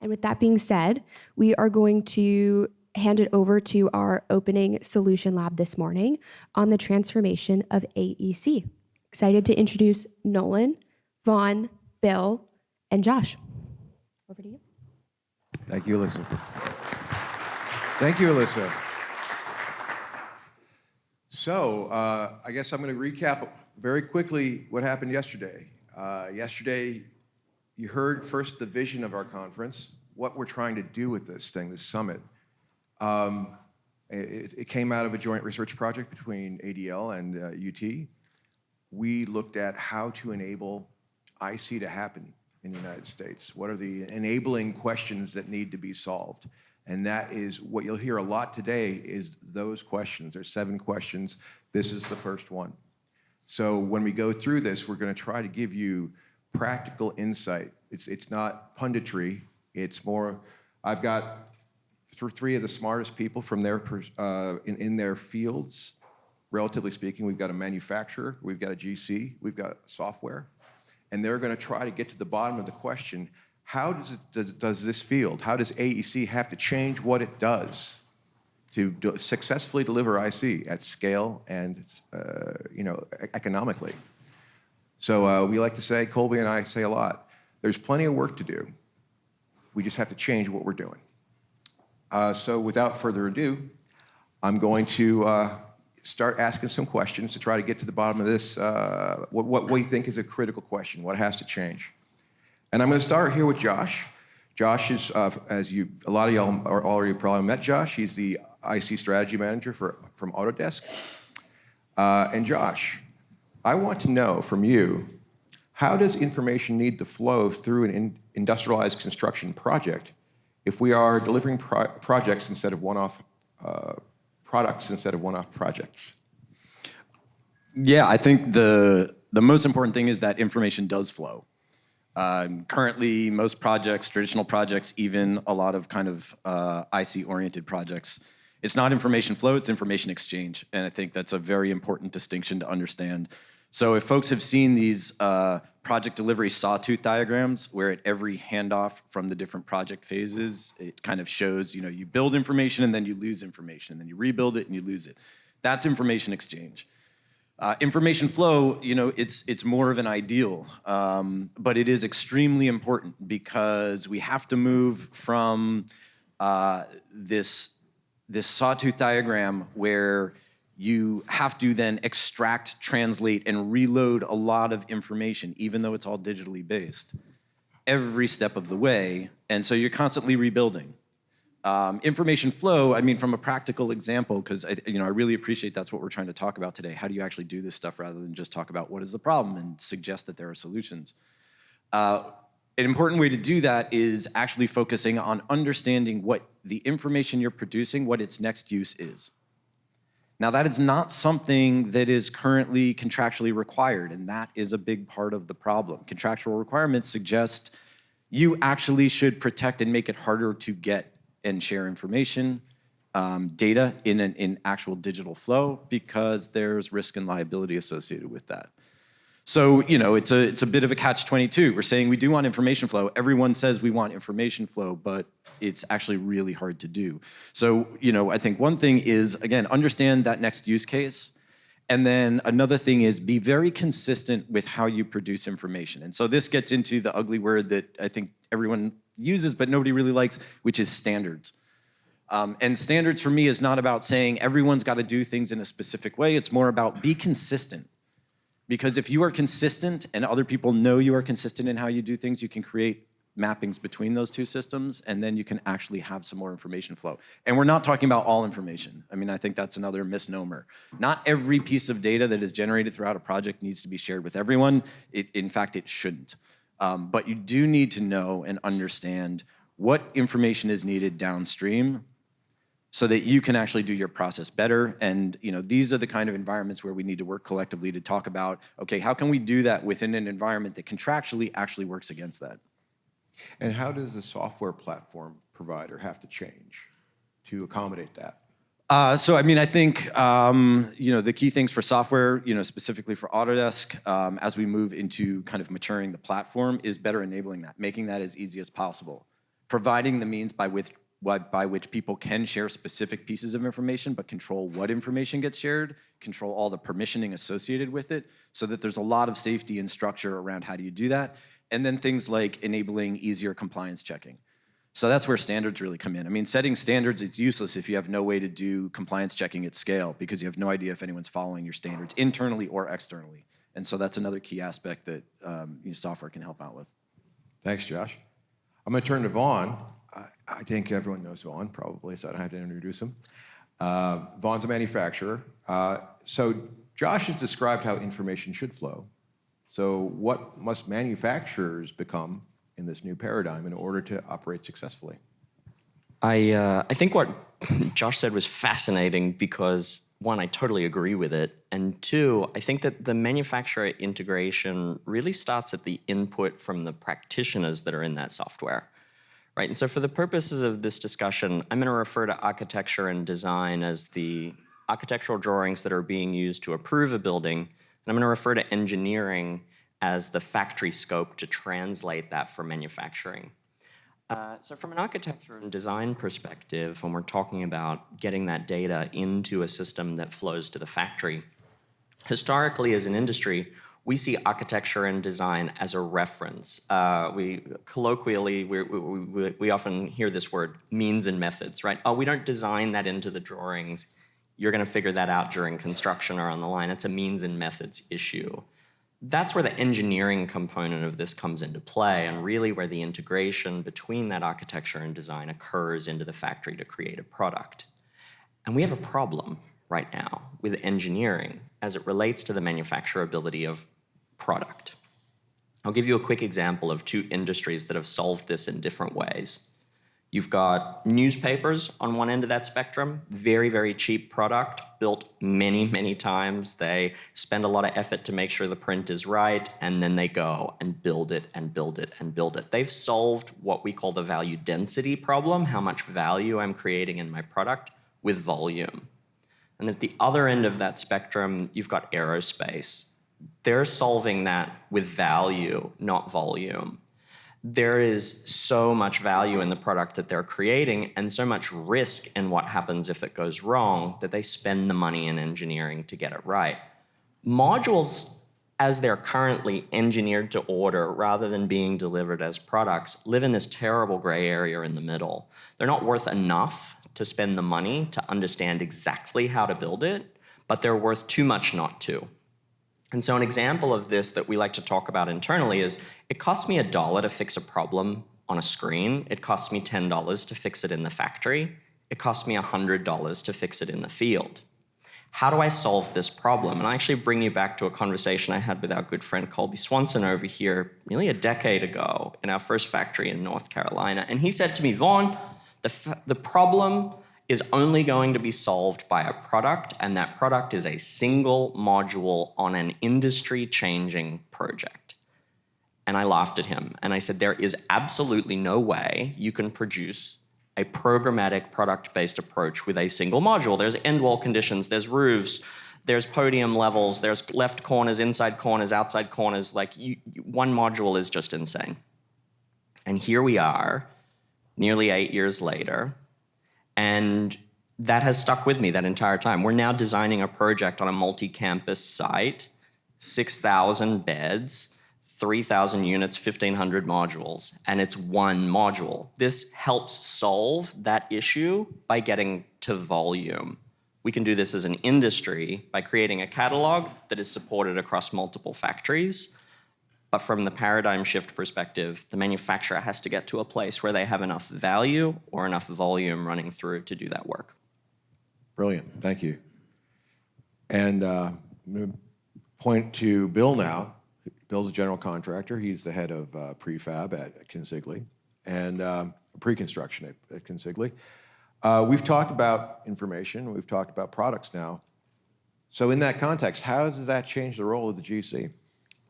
And with that being said, we are going to hand it over to our opening solution lab this morning on the transformation of AEC. Excited to introduce Nolan, Vaughan, Bill, and Josh. Over to you. Thank you, Alyssa. Thank you, Alyssa. So I guess I'm going to recap very quickly what happened yesterday. Yesterday, you heard first the vision of our conference, what we're trying to do with this thing, this summit. It came out of a joint research project between ADL and UT. We looked at how to enable IC to happen in the United States. What are the enabling questions that need to be solved? And that is what you'll hear a lot today is those questions. There's 7 questions. This is the first one. So when we go through this, we're going to try to give you practical insight. It's not punditry. It's more, I've got 3 of the smartest people from their in their fields. Relatively speaking, we've got a manufacturer, we've got a GC, we've got software, and they're going to try to get to the bottom of the question: how does this field, how does AEC have to change what it does to successfully deliver IC at scale and economically? So we like to say, Colby and I say a lot, there's plenty of work to do. We just have to change what we're doing. So without further ado, I'm going to start asking some questions to try to get to the bottom of this, what we think is a critical question, what has to change. And I'm going to start here with Josh. Josh is, a lot of y'all are already probably met Josh. He's the IC strategy manager from Autodesk. And Josh, I want to know from you, how does information need to flow through an industrialized construction project if we are delivering projects instead of one-off products instead of one-off projects? Yeah, I think the most important thing is that information does flow. Currently, most projects, traditional projects, even a lot of kind of IC-oriented projects, it's not information flow, it's information exchange. And I think that's a very important distinction to understand. So if folks have seen these project delivery sawtooth diagrams, where at every handoff from the different project phases, it kind of shows, you build information and then you lose information, and then you rebuild it and you lose it. That's information exchange. Information flow, it's more of an ideal, but it is extremely important because we have to move from this sawtooth diagram where you have to then extract, translate, and reload a lot of information, even though it's all digitally based, every step of the way. And so you're constantly rebuilding. Information flow, from a practical example, because I really appreciate that's what we're trying to talk about today. How do you actually do this stuff rather than just talk about what is the problem and suggest that there are solutions? An important way to do that is actually focusing on understanding what the information you're producing, what its next use is. Now, that is not something that is currently contractually required, and that is a big part of the problem. Contractual requirements suggest you actually should protect and make it harder to get and share information, data in actual digital flow, because there's risk and liability associated with that. So, it's a bit of a catch-22. We're saying we do want information flow. Everyone says we want information flow, but it's actually really hard to do. So, I think one thing is, again, understand that next use case. And then another thing is be very consistent with how you produce information. And so this gets into the ugly word that I think everyone uses, but nobody really likes, which is standards. And standards for me is not about saying everyone's got to do things in a specific way. It's more about be consistent. Because if you are consistent and other people know you are consistent in how you do things, you can create mappings between those two systems, and then you can actually have some more information flow. And we're not talking about all information. I think that's another misnomer. Not every piece of data that is generated throughout a project needs to be shared with everyone. In fact, it shouldn't. But you do need to know and understand what information is needed downstream so that you can actually do your process better. And these are the kind of environments where we need to work collectively to talk about, okay, how can we do that within an environment that contractually actually works against that? And how does the software platform provider have to change to accommodate that? So I think the key things for software, specifically for Autodesk, as we move into kind of maturing the platform, is better enabling that, making that as easy as possible. providing the means by which people can share specific pieces of information, but control what information gets shared, control all the permissioning associated with it, so that there's a lot of safety and structure around how do you do that. And then things like enabling easier compliance checking. So that's where standards really come in. I mean, setting standards, it's useless if you have no way to do compliance checking at scale, because you have no idea if anyone's following your standards internally or externally. And so that's another key aspect that software can help out with. Thanks, Josh. I'm going to turn to Vaughan. I think everyone knows Vaughan, probably, so I don't have to introduce him. Vaughan's a manufacturer. So Josh has described how information should flow. So what must manufacturers become in this new paradigm in order to operate successfully? I think what Josh said was fascinating because, one, I totally agree with it, and two, I think that the manufacturer integration really starts at the input from the practitioners that are in that software, right? And so for the purposes of this discussion, I'm going to refer to architecture and design as the architectural drawings that are being used to approve a building, and I'm going to refer to engineering as the factory scope to translate that for manufacturing. So from an architecture and design perspective, when we're talking about getting that data into a system that flows to the factory, historically as an industry, we see architecture and design as a reference. We often hear this word, means and methods, right? Oh, we don't design that into the drawings. You're going to figure that out during construction or on the line. It's a means and methods issue. That's where the engineering component of this comes into play, and really where the integration between that architecture and design occurs into the factory to create a product. And we have a problem right now with engineering as it relates to the manufacturability of product. I'll give you a quick example of two industries that have solved this in different ways. You've got newspapers on one end of that spectrum, very, very cheap product, built many, many times. They spend a lot of effort to make sure the print is right, and then they go and build it and build it and build it. They've solved what we call the value density problem, how much value I'm creating in my product, with volume. And at the other end of that spectrum, you've got aerospace. They're solving that with value, not volume. There is so much value in the product that they're creating and so much risk in what happens if it goes wrong that they spend the money in engineering to get it right. Modules, as they're currently engineered to order rather than being delivered as products, live in this terrible gray area in the middle. They're not worth enough to spend the money to understand exactly how to build it, but they're worth too much not to. And so an example of this that we like to talk about internally is it costs me $1 to fix a problem on a screen. It costs me $10 to fix it in the factory. It costs me $100 to fix it in the field. How do I solve this problem? And I actually bring you back to a conversation I had with our good friend Colby Swanson over here nearly a decade ago in our first factory in North Carolina. And he said to me, Vaughan, the problem is only going to be solved by a product, and that product is a single module on an industry-changing project. And I laughed at him, and I said, there is absolutely no way you can produce a programmatic product-based approach with a single module. There's end wall conditions, there's roofs, there's podium levels, there's left corners, inside corners, outside corners. Like, one module is just insane. And here we are, nearly 8 years later, and that has stuck with me that entire time. We're now designing a project on a multi-campus site, 6,000 beds, 3,000 units, 1,500 modules, and it's one module. This helps solve that issue by getting to volume. We can do this as an industry by creating a catalog that is supported across multiple factories. But from the paradigm shift perspective, the manufacturer has to get to a place where they have enough value or enough volume running through to do that work. Brilliant, thank you. And I'm going to point to Bill now. Bill's a general contractor. He's the head of prefab at Consigli and pre-construction at Consigli. We've talked about information. We've talked about products now. So in that context, how does that change the role of the GC?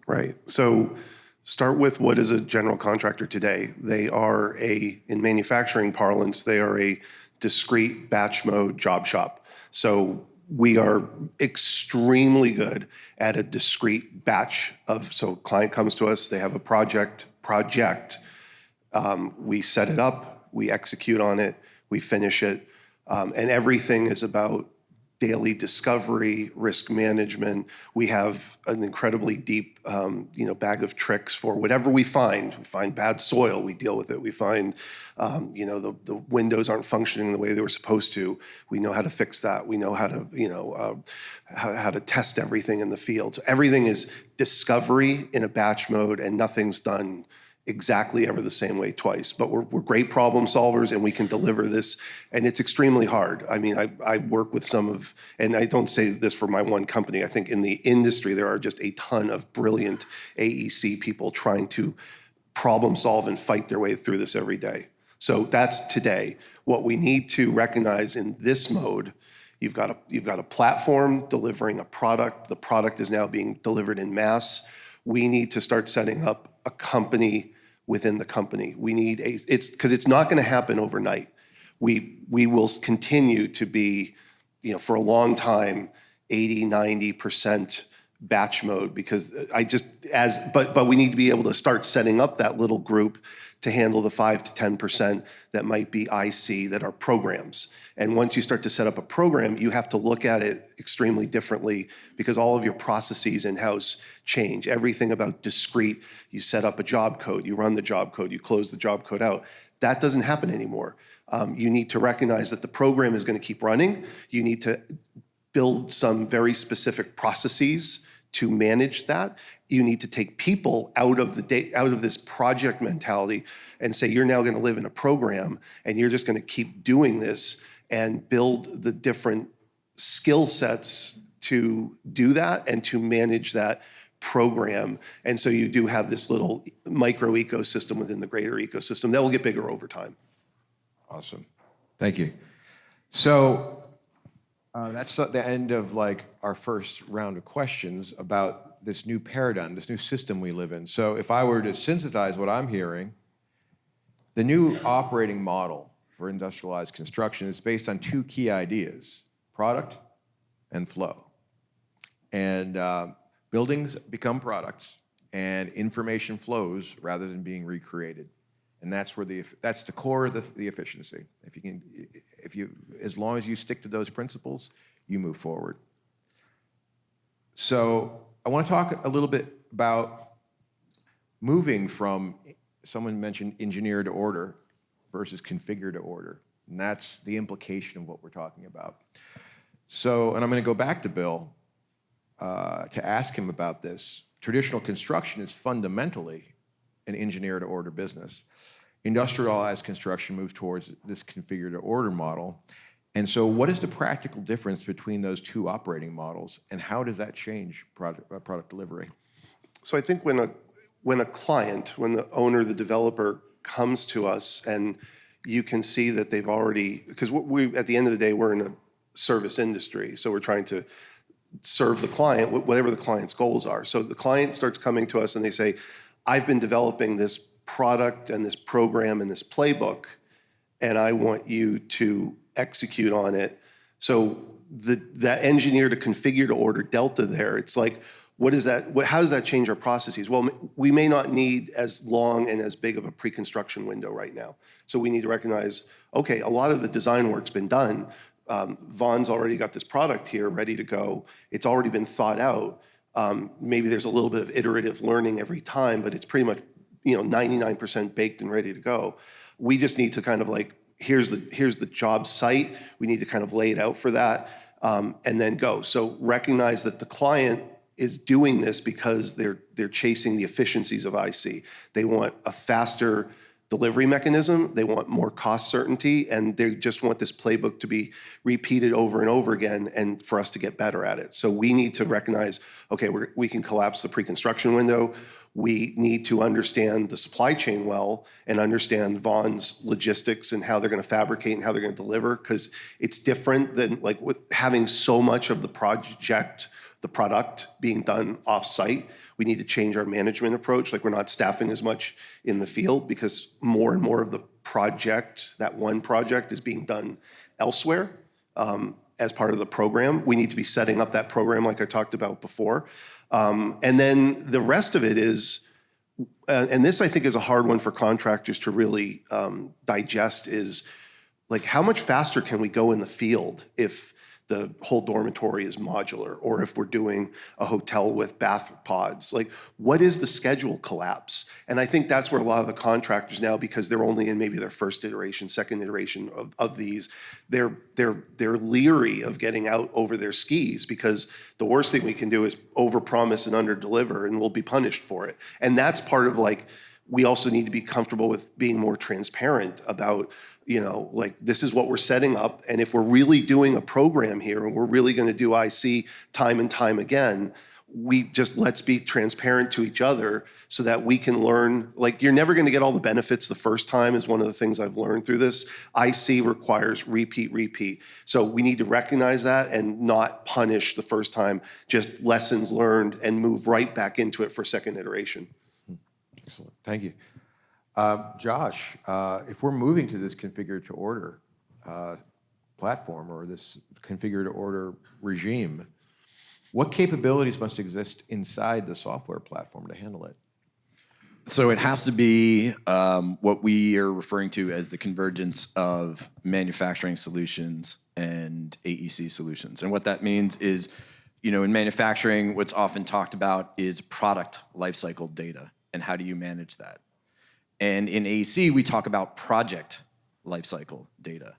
Right. So start with what is a general contractor today. They are in manufacturing parlance, they are a discrete batch mode job shop. So we are extremely good at a discrete batch so client comes to us, they have a project, we set it up, we execute on it, we finish it, and everything is about daily discovery, risk management. We have an incredibly deep, bag of tricks for whatever we find. We find bad soil, we deal with it. We find, the windows aren't functioning the way they were supposed to. We know how to fix that. We know how to, how to test everything in the field. So everything is discovery in a batch mode, and nothing's done exactly ever the same way twice. But we're great problem solvers, and we can deliver this, and it's extremely hard. I mean, I work with some of, and I don't say this for my one company, I think in the industry there are just a ton of brilliant AEC people trying to problem solve and fight their way through this every day. So that's today. What we need to recognize in this mode, you've got a platform delivering a product. The product is now being delivered in mass. We need to start setting up a company within the company. We need it's because it's not going to happen overnight. We will continue to be, for a long time, 80-90% batch mode, because but we need to be able to start setting up that little group to handle the 5 to 10% that might be IC that are programs. And once you start to set up a program, you have to look at it extremely differently, because all of your processes in-house change. Everything about discrete, you set up a job code, you run the job code, you close the job code out. That doesn't happen anymore. You need to recognize that the program is going to keep running. You need to build some very specific processes to manage that. You need to take people out of this project mentality and say, you're now going to live in a program, and you're just going to keep doing this, and build the different skill sets to do that and to manage that program. And so you do have this little micro ecosystem within the greater ecosystem that will get bigger over time. Awesome. Thank you. So that's the end of our first round of questions about this new paradigm, this new system we live in. So if I were to synthesize what I'm hearing, the new operating model for industrialized construction is based on two key ideas: product and flow. And buildings become products, and information flows rather than being recreated. And that's where that's the core of the efficiency. As long as you stick to those principles, you move forward. So I want to talk a little bit about moving from, someone mentioned engineer to order versus configure to order. And that's the implication of what we're talking about. So, and I'm going to go back to Bill to ask him about this. Traditional construction is fundamentally an engineer to order business. Industrialized construction moves towards this configure to order model. And so what is the practical difference between those two operating models, and how does that change product delivery? So I think when the owner, the developer comes to us, and you can see that they've already, because at the end of the day, we're in a service industry, so we're trying to serve the client, whatever the client's goals are. So the client starts coming to us and they say, I've been developing this product and this program and this playbook, and I want you to execute on it. So that engineer to configure to order delta there, it's like, what is that? How does that change our processes? Well, we may not need as long and as big of a pre-construction window right now. So we need to recognize, okay, a lot of the design work's been done. Vaughan's already got this product here ready to go. It's already been thought out. Maybe there's a little bit of iterative learning every time, but it's pretty much 99% baked and ready to go. We just need to kind of here's the job site. We need to kind of lay it out for that, and then go. So recognize that the client is doing this because they're chasing the efficiencies of IC. They want a faster delivery mechanism, they want more cost certainty, and they just want this playbook to be repeated over and over again, and for us to get better at it. So we need to recognize, okay, we can collapse the pre-construction window. We need to understand the supply chain well and understand Vaughan's logistics and how they're going to fabricate and how they're going to deliver, because it's different than with having so much of the product being done off-site. We need to change our management approach. We're not staffing as much in the field because more and more of the project, that one project, is being done elsewhere as part of the program. We need to be setting up that program like I talked about before. And then the rest of it is and this I think is a hard one for contractors to really digest, is like, how much faster can we go in the field if the whole dormitory is modular, or if we're doing a hotel with bath pods? Like, what is the schedule collapse? And I think that's where a lot of the contractors now, because they're only in maybe their first iteration, second iteration of these, they're leery of getting out over their skis, because the worst thing we can do is overpromise and underdeliver, and we'll be punished for it. And that's part of, like, we also need to be comfortable with being more transparent about, like, this is what we're setting up. And if we're really doing a program here and we're really going to do IC time and time again, let's be transparent to each other so that we can learn. Like, you're never going to get all the benefits the first time, is one of the things I've learned through this. IC requires repeat. So we need to recognize that and not punish the first time, just lessons learned, and move right back into it for second iteration. Excellent, thank you. Josh, if we're moving to this configure-to-order platform, or this configure-to-order regime, what capabilities must exist inside the software platform to handle it? So it has to be what we are referring to as the convergence of manufacturing solutions and AEC solutions. And what that means is, in manufacturing, what's often talked about is product lifecycle data, and how do you manage that? And in AEC, we talk about project lifecycle data.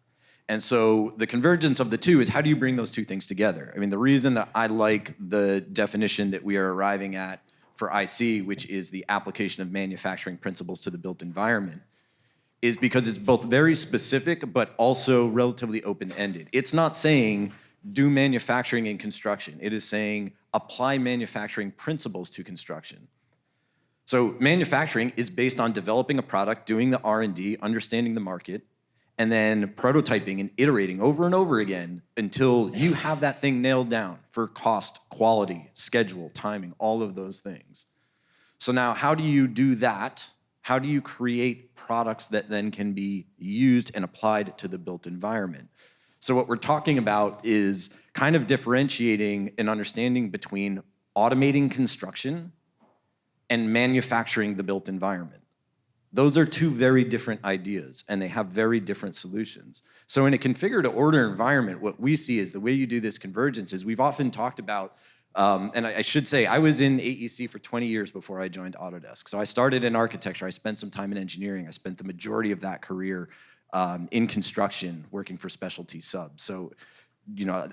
And so the convergence of the two is, how do you bring those two things together? I mean, the reason that I like the definition that we are arriving at for IC, which is the application of manufacturing principles to the built environment, is because it's both very specific but also relatively open-ended. It's not saying do manufacturing in construction. It is saying apply manufacturing principles to construction. So manufacturing is based on developing a product, doing the R&D, understanding the market, and then prototyping and iterating over and over again until you have that thing nailed down for cost, quality, schedule, timing, all of those things. So now, how do you do that? How do you create products that then can be used and applied to the built environment? So what we're talking about is kind of differentiating an understanding between automating construction and manufacturing the built environment. Those are two very different ideas, and they have very different solutions. So in a configure-to-order environment, what we see is the way you do this convergence is, we've often talked about, and I should say, I was in AEC for 20 years before I joined Autodesk. So I started in architecture, I spent some time in engineering, I spent the majority of that career in construction, working for specialty subs. So,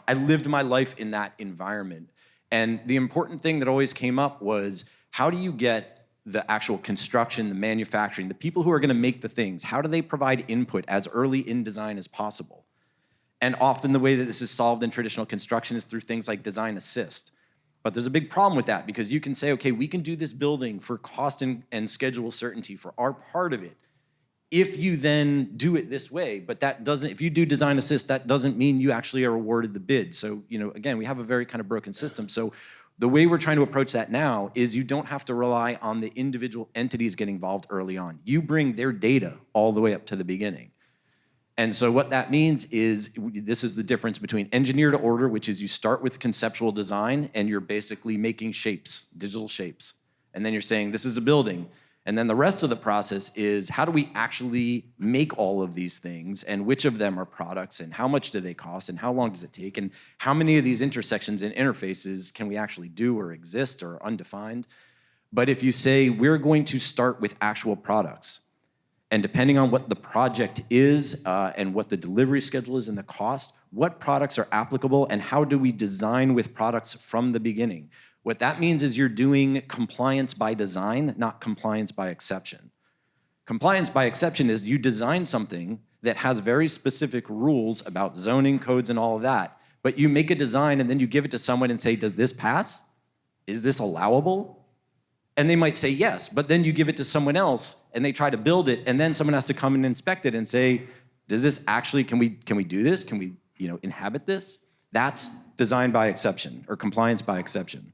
I lived my life in that environment. And the important thing that always came up was, how do you get the actual construction, the manufacturing, the people who are going to make the things, how do they provide input as early in design as possible? And often the way that this is solved in traditional construction is through things like design assist. But there's a big problem with that, because you can say, okay, we can do this building for cost and schedule certainty for our part of it, if you then do it this way. But that doesn't, if you do design assist, that doesn't mean you actually are awarded the bid. So, again, we have a very kind of broken system. So the way we're trying to approach that now is, you don't have to rely on the individual entities getting involved early on. You bring their data all the way up to the beginning. And so what that means is, this is the difference between engineer to order, which is you start with conceptual design and you're basically making shapes, digital shapes. And then you're saying, this is a building. And then the rest of the process is, how do we actually make all of these things, and which of them are products, and how much do they cost, and how long does it take, and how many of these intersections and interfaces can we actually do or exist or undefined? But if you say, we're going to start with actual products, and depending on what the project is and what the delivery schedule is and the cost, what products are applicable, and how do we design with products from the beginning? What that means is, you're doing compliance by design, not compliance by exception. Compliance by exception is, you design something that has very specific rules about zoning codes and all of that, but you make a design and then you give it to someone and say, does this pass? Is this allowable? And they might say yes, but then you give it to someone else and they try to build it, and then someone has to come and inspect it and say, does this actually, can we do this? Can we inhabit this? That's design by exception, or compliance by exception.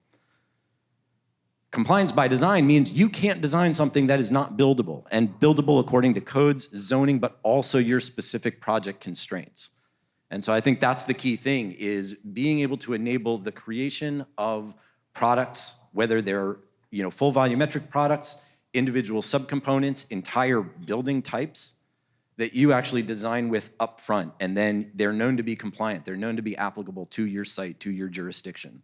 Compliance by design means you can't design something that is not buildable, and buildable according to codes, zoning, but also your specific project constraints. And so I think that's the key thing, is being able to enable the creation of products, whether they're full volumetric products, individual subcomponents, entire building types that you actually design with upfront, and then they're known to be compliant. They're known to be applicable to your site, to your jurisdiction.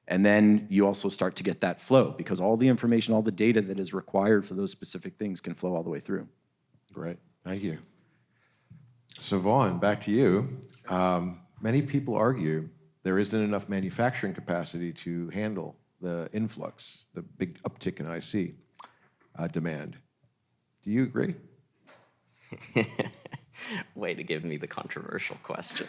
And then you also start to get that flow, because all the information, all the data that is required for those specific things can flow all the way through. Great, thank you. So Vaughan, back to you. Many people argue there isn't enough manufacturing capacity to handle the influx, the big uptick in IC demand. Do you agree? Way to give me the controversial question.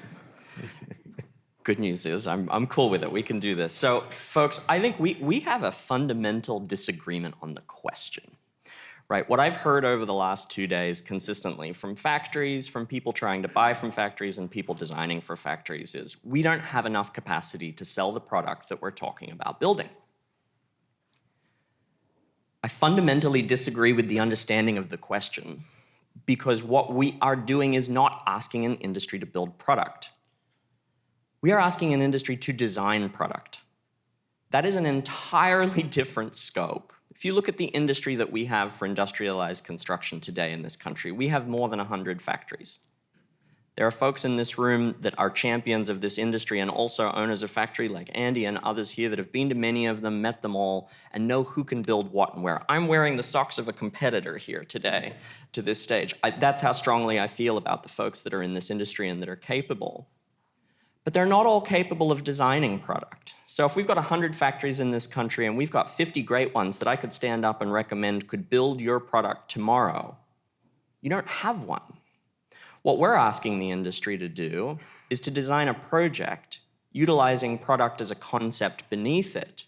Good news is I'm cool with it. We can do this. So, folks, I think we have a fundamental disagreement on the question. Right, what I've heard over the last 2 days consistently from factories, from people trying to buy from factories and people designing for factories is we don't have enough capacity to sell the product that we're talking about building. I fundamentally disagree with the understanding of the question, because what we are doing is not asking an industry to build product. We are asking an industry to design product. That is an entirely different scope. If you look at the industry that we have for industrialized construction today in this country, we have more than 100 factories. There are folks in this room that are champions of this industry and also owners of factory like Andy and others here that have been to many of them, met them all, and know who can build what and where. I'm wearing the socks of a competitor here today to this stage. That's how strongly I feel about the folks that are in this industry and that are capable. But they're not all capable of designing product. So if we've got 100 factories in this country and we've got 50 great ones that I could stand up and recommend could build your product tomorrow, you don't have one. What we're asking the industry to do is to design a project utilizing product as a concept beneath it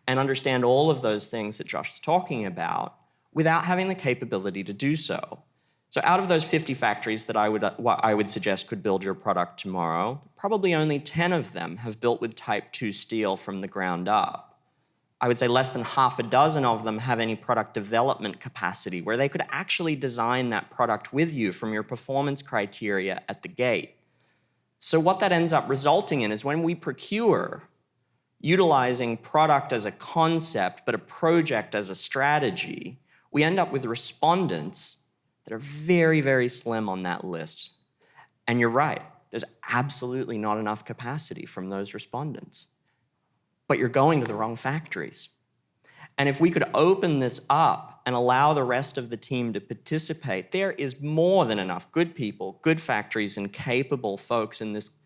and understand all of those things that Josh is talking about without having the capability to do so. So out of those 50 factories that what I would suggest could build your product tomorrow, probably only 10 of them have built with Type 2 steel from the ground up. I would say less than half a dozen of them have any product development capacity where they could actually design that product with you from your performance criteria at the gate. So what that ends up resulting in is when we procure, utilizing product as a concept but a project as a strategy, we end up with respondents that are very, very slim on that list. And you're right, there's absolutely not enough capacity from those respondents. But you're going to the wrong factories. And if we could open this up and allow the rest of the team to participate, there is more than enough good people, good factories, and capable folks in this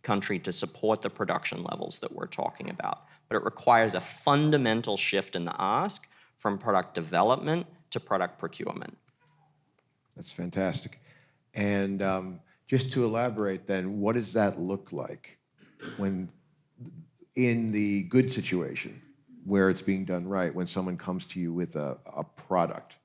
country to support the production levels that we're talking about. But it requires a fundamental shift in the ask from product development to product procurement. That's fantastic. And just to elaborate then, what does that look like when in the good situation where it's being done right, when someone comes to you with a product?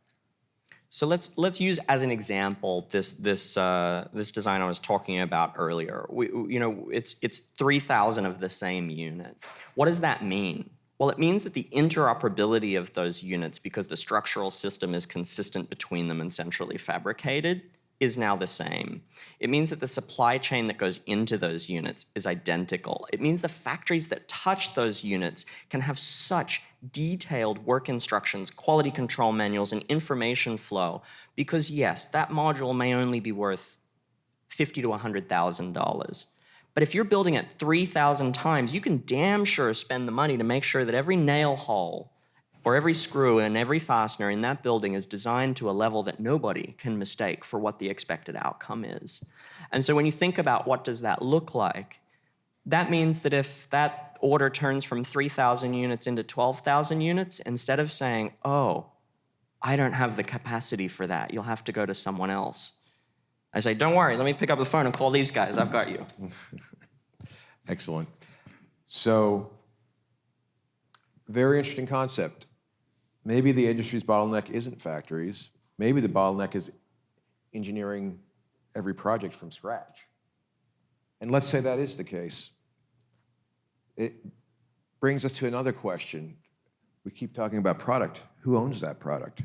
So let's use as an example this design I was talking about earlier. It's 3,000 of the same unit. What does that mean? Well, it means that the interoperability of those units, because the structural system is consistent between them and centrally fabricated, is now the same. It means that the supply chain that goes into those units is identical. It means the factories that touch those units can have such detailed work instructions, quality control manuals, and information flow, because yes, that module may only be worth $50,000 to $100,000. But if you're building it 3,000 times, you can damn sure spend the money to make sure that every nail hole or every screw and every fastener in that building is designed to a level that nobody can mistake for what the expected outcome is. And so when you think about what does that look like, that means that if that order turns from 3,000 units into 12,000 units, instead of saying, oh, I don't have the capacity for that, you'll have to go to someone else. I say, don't worry, let me pick up the phone and call these guys, I've got you. Excellent. So, very interesting concept. Maybe the industry's bottleneck isn't factories. Maybe the bottleneck is engineering every project from scratch. And let's say that is the case. It brings us to another question. We keep talking about product. Who owns that product?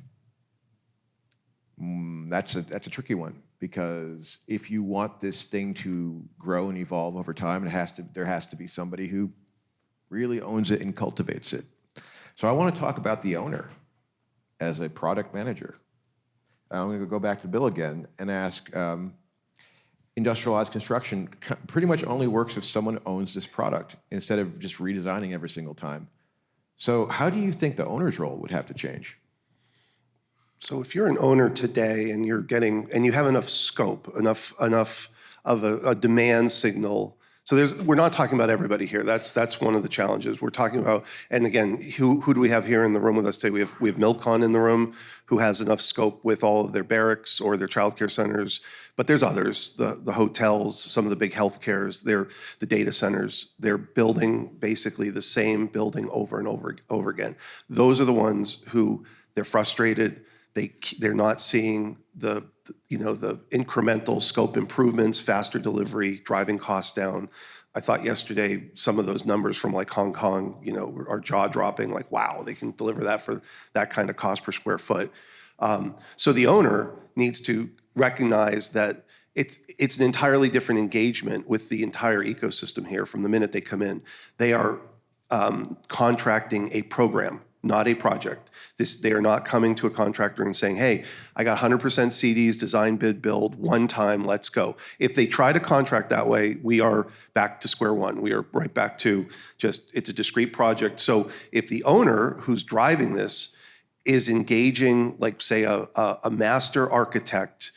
That's a tricky one, because if you want this thing to grow and evolve over time, there has to be somebody who really owns it and cultivates it. So I want to talk about the owner. as a product manager? I'm going to go back to Bill again and ask, industrialized construction pretty much only works if someone owns this product instead of just redesigning every single time. So how do you think the owner's role would have to change? So if you're an owner today and you have enough scope, enough of a demand signal. So we're not talking about everybody here. That's one of the challenges. We're talking about, and again, who do we have here in the room with us today? We have Milcon in the room who has enough scope with all of their barracks or their childcare centers. But there's others, the hotels, some of the big healthcares, the data centers. They're building basically the same building over and over again. Those are the ones who they're frustrated. They're not seeing the incremental scope improvements, faster delivery, driving costs down. I thought yesterday some of those numbers from like Hong Kong, are jaw dropping. Like, wow, they can deliver that for that kind of cost per square foot. So the owner needs to recognize that it's an entirely different engagement with the entire ecosystem here from the minute they come in. They are contracting a program, not a project. They are not coming to a contractor and saying, hey, I got 100% CDs, design, bid, build, one time, let's go. If they try to contract that way, we are back to square one. We are right back to it's a discrete project. So if the owner who's driving this is engaging, like say a master architect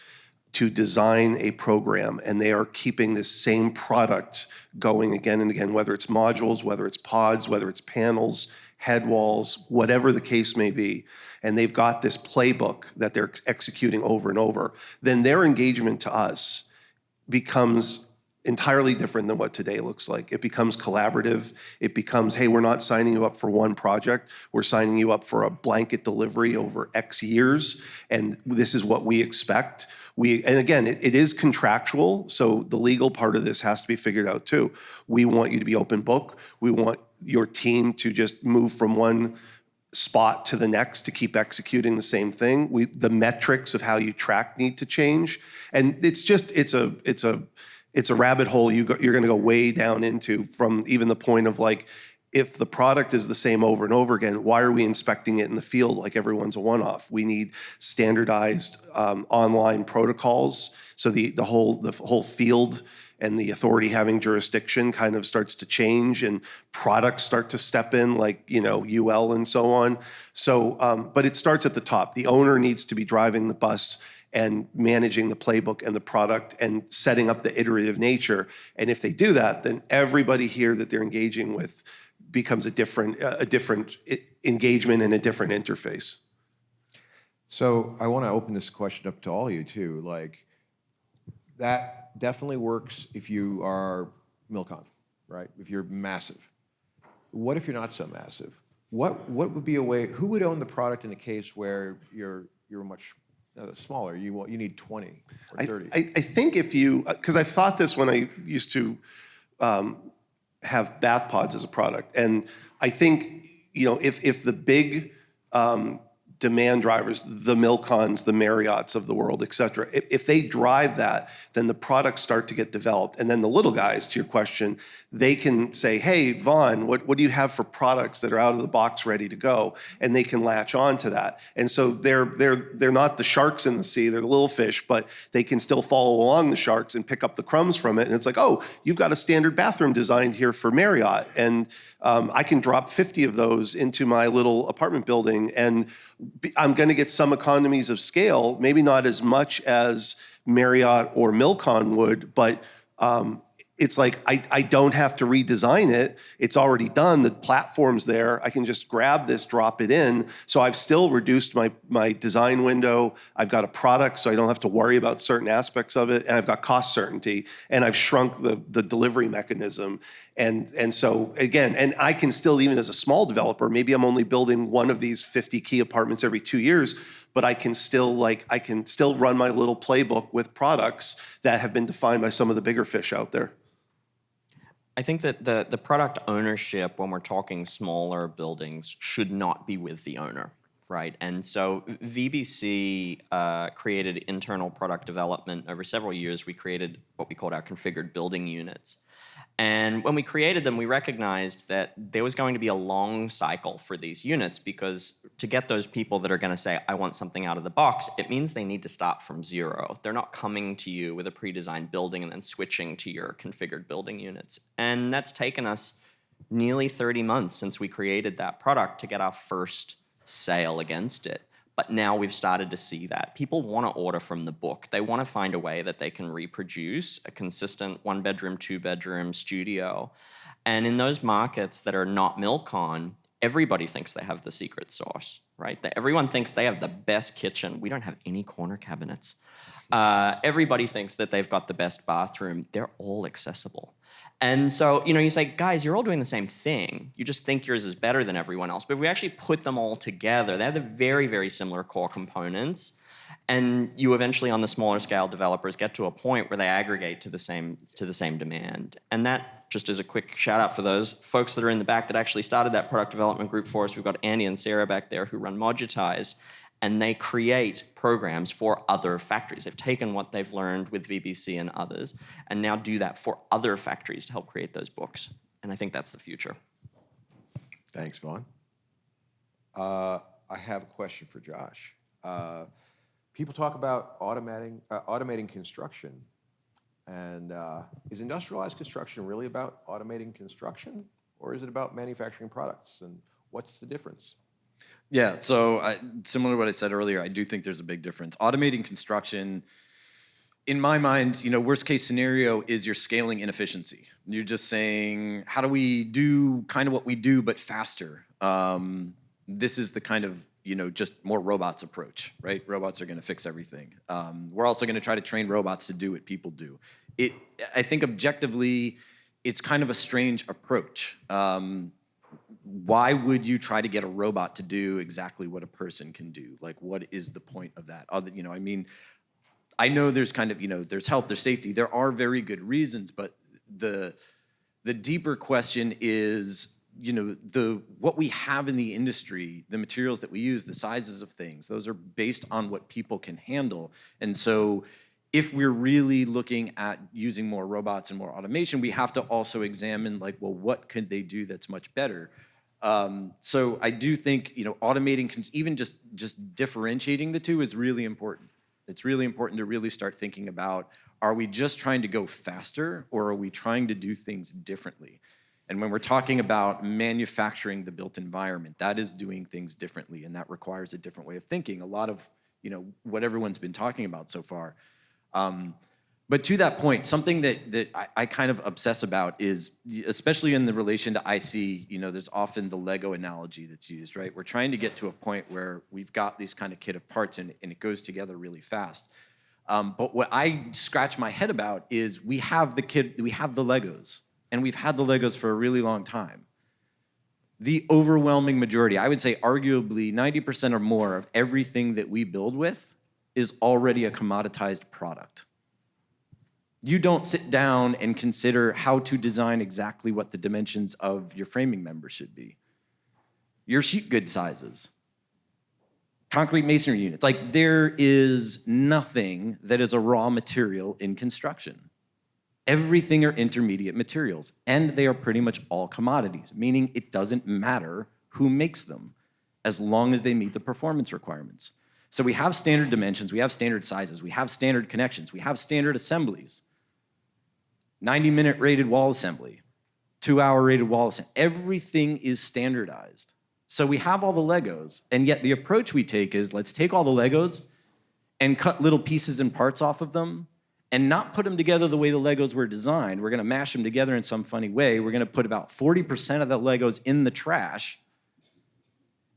to design a program, and they are keeping this same product going again and again, whether it's modules, whether it's pods, whether it's panels, head walls, whatever the case may be, and they've got this playbook that they're executing over and over, then their engagement to us becomes entirely different than what today looks like. It becomes collaborative. It becomes, hey, we're not signing you up for one project. We're signing you up for a blanket delivery over X years, and this is what we expect. And again, it is contractual, so the legal part of this has to be figured out too. We want you to be open book. We want your team to just move from one spot to the next to keep executing the same thing. The metrics of how you track need to change, and it's a rabbit hole you're going to go way down into, from even the point of like, if the product is the same over and over again, why are we inspecting it in the field like everyone's a one-off? We need standardized online protocols, so the whole field and the authority having jurisdiction kind of starts to change, and products start to step in, like UL and so on. So, but it starts at the top. The owner needs to be driving the bus and managing the playbook and the product and setting up the iterative nature. And if they do that, then everybody here that they're engaging with becomes a different engagement and a different interface. So I want to open this question up to all of you too. Like, that definitely works if you are Milcon, right? If you're massive. What if you're not so massive? What would be a way? Who would own the product in a case where you're much smaller? You need 20 or 30. I think if you, because I've thought this when I used to have bath pods as a product, and I think if the big demand drivers, the Milcons, the Marriotts of the world, et cetera, if they drive that, then the products start to get developed. And then the little guys, to your question, they can say, hey, Vaughan, what do you have for products that are out of the box ready to go? And they can latch on to that. And so they're not the sharks in the sea, they're the little fish, but they can still follow along the sharks and pick up the crumbs from it. And it's like, oh, you've got a standard bathroom designed here for Marriott, and I can drop 50 of those into my little apartment building, and I'm going to get some economies of scale, maybe not as much as Marriott or Milcon would, but it's like I don't have to redesign it. It's already done. The platform's there. I can just grab this, drop it in. So I've still reduced my design window. I've got a product, so I don't have to worry about certain aspects of it. And I've got cost certainty. And I've shrunk the delivery mechanism. And so again, and I can still, even as a small developer, maybe I'm only building one of these 50 key apartments every 2 years, but I can still run my little playbook with products that have been defined by some of the bigger fish out there. I think that the product ownership, when we're talking smaller buildings, should not be with the owner, right? And so VBC created internal product development. Over several years, we created what we called our configured building units. And when we created them, we recognized that there was going to be a long cycle for these units, because to get those people that are going to say, I want something out of the box, it means they need to start from zero. They're not coming to you with a pre-designed building and then switching to your configured building units. And that's taken us nearly 30 months since we created that product to get our first sale against it. But now we've started to see that. People want to order from the book. They want to find a way that they can reproduce a consistent 1-bedroom, 2-bedroom studio. And in those markets that are not Milcon, everybody thinks they have the secret sauce, right? Everyone thinks they have the best kitchen. We don't have any corner cabinets. Everybody thinks that they've got the best bathroom. They're all accessible. And so, you say, guys, you're all doing the same thing. You just think yours is better than everyone else. But if we actually put them all together, they have the very, very similar core components. And you eventually, on the smaller scale developers, get to a point where they aggregate to the same demand. And that, just as a quick shout out for those folks that are in the back that actually started that product development group for us. We've got Andy and Sarah back there who run Modutize. And they create programs for other factories. They've taken what they've learned with VBC and others and now do that for other factories to help create those books. And I think that's the future. Thanks, Vaughan. I have a question for Josh. People talk about automating construction. And is industrialized construction really about automating construction? Or is it about manufacturing products? And what's the difference? Yeah, so similar to what I said earlier, I do think there's a big difference. Automating construction, in my mind, worst case scenario is you're scaling inefficiency. You're just saying, how do we do kind of what we do but faster? This is the kind of, just more robots approach, right? Robots are gonna fix everything. We're also gonna try to train robots to do what people do. I think objectively, it's kind of a strange approach. Why would you try to get a robot to do exactly what a person can do? Like, what is the point of that? I know there's kind of, there's health, there's safety. There are very good reasons, but the deeper question is, what we have in the industry, the materials that we use, the sizes of things, those are based on what people can handle. And so if we're really looking at using more robots and more automation, we have to also examine, what could they do that's much better? So I do think, automating, even just differentiating the two is really important. It's really important to really start thinking about, are we just trying to go faster or are we trying to do things differently? And when we're talking about manufacturing the built environment, that is doing things differently, and that requires a different way of thinking. A lot of, what everyone's been talking about so far. But to that point, something that I kind of obsess about is, especially in the relation to IC, there's often the Lego analogy that's used, right? We're trying to get to a point where we've got these kind of kit of parts and it goes together really fast. But what I scratch my head about is we have the Legos, and we've had the Legos for a really long time. The overwhelming majority, I would say arguably 90% or more of everything that we build with is already a commoditized product. You don't sit down and consider how to design exactly what the dimensions of your framing member should be. Your sheet good sizes, concrete masonry units. There is nothing that is a raw material in construction. Everything are intermediate materials, and they are pretty much all commodities, meaning it doesn't matter who makes them as long as they meet the performance requirements. So we have standard dimensions, we have standard sizes, we have standard connections, we have standard assemblies. 90-minute rated wall assembly, 2-hour rated wall assembly. Everything is standardized. So we have all the Legos, and yet the approach we take is, let's take all the Legos and cut little pieces and parts off of them and not put them together the way the Legos were designed. We're gonna mash them together in some funny way. We're gonna put about 40% of the Legos in the trash,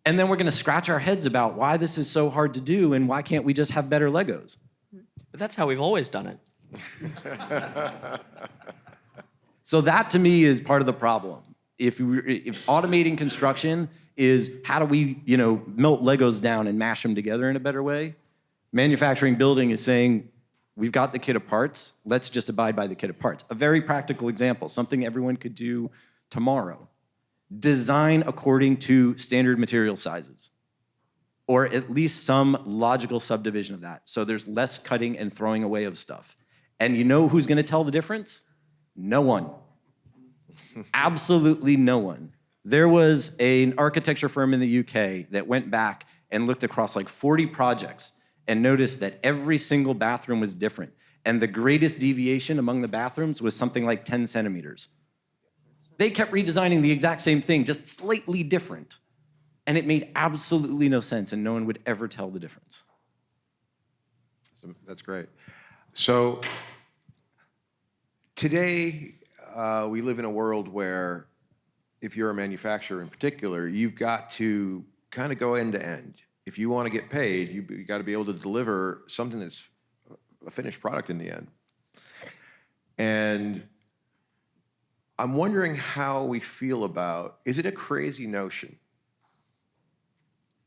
and then we're gonna scratch our heads about why this is so hard to do and why can't we just have better Legos? But that's how we've always done it. So that to me is part of the problem. If automating construction is how do we, melt Legos down and mash them together in a better way, manufacturing building is saying, we've got the kit of parts, let's just abide by the kit of parts. A very practical example, something everyone could do tomorrow. Design according to standard material sizes, or at least some logical subdivision of that. So there's less cutting and throwing away of stuff. And you know who's gonna tell the difference? No one. Absolutely no one. There was an architecture firm in the UK that went back and looked across like 40 projects and noticed that every single bathroom was different. And the greatest deviation among the bathrooms was something like 10 centimeters. They kept redesigning the exact same thing, just slightly different. And it made absolutely no sense, and no one would ever tell the difference. That's great. So today, we live in a world where if you're a manufacturer in particular, you've got to kind of go end to end. If you want to get paid, you got to be able to deliver something that's a finished product in the end. And I'm wondering how we feel about, is it a crazy notion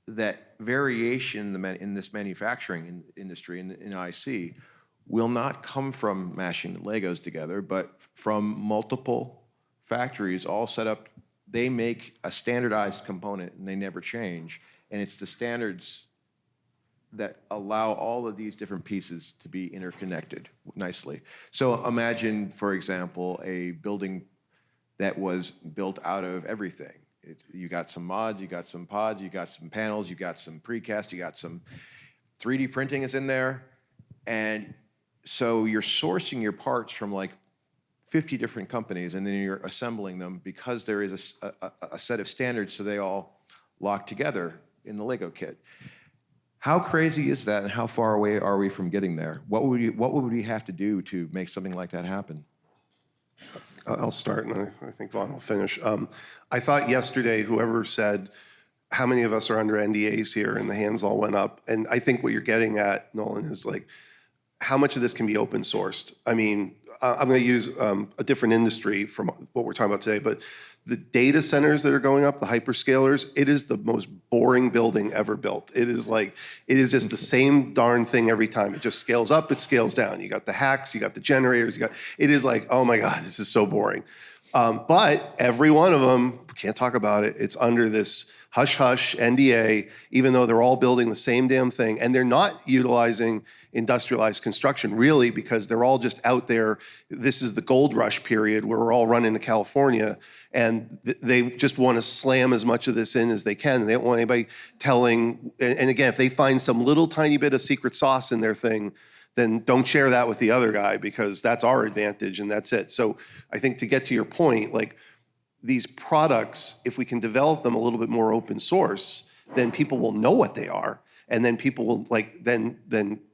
that variation in this manufacturing industry, in IC, will not come from mashing the Legos together, but from multiple factories all set up. They make a standardized component and they never change. And it's the standards that allow all of these different pieces to be interconnected nicely. So imagine, for example, a building that was built out of everything. You got some mods, you got some pods, you got some panels, you got some precast, you got some 3D printing is in there. And so you're sourcing your parts from like 50 different companies, and then you're assembling them because there is a set of standards, so they all lock together in the Lego kit. How crazy is that, and how far away are we from getting there? What would we have to do to make something like that happen? I'll start, and I think Vaughan will finish. I thought yesterday, whoever said, how many of us are under NDAs here, and the hands all went up. And I think what you're getting at, Nolan, is like, how much of this can be open sourced? I mean, I'm going to use a different industry from what we're talking about today, but the data centers that are going up, the hyperscalers, it is the most boring building ever built. It is just the same darn thing every time. It just scales up, it scales down. You got the hacks, you got the generators, it is like, oh my God, this is so boring. But every one of them, can't talk about it, it's under this hush-hush NDA, even though they're all building the same damn thing. And they're not utilizing industrialized construction, really, because they're all just out there. This is the gold rush period where we're all running to California, and they just want to slam as much of this in as they can. They don't want anybody telling, and again, if they find some little tiny bit of secret sauce in their thing, then don't share that with the other guy, because that's our advantage and that's it. So I think, to get to your point, like, these products, if we can develop them a little bit more open source, then people will know what they are. And then people will then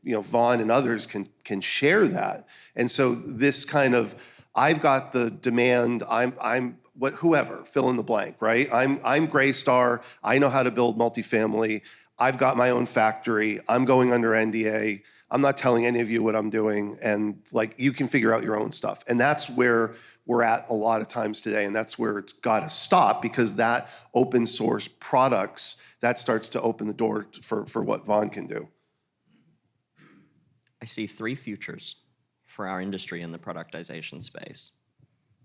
Vaughan and others can share that. And so this kind of, I've got the demand, I'm whoever, fill in the blank, right? I'm Graystar, I know how to build multifamily, I've got my own factory, I'm going under NDA, I'm not telling any of you what I'm doing, and like, you can figure out your own stuff. And that's where we're at a lot of times today, and that's where it's got to stop, because that open source products, that starts to open the door for what Vaughan can do. I see three futures for our industry in the productization space.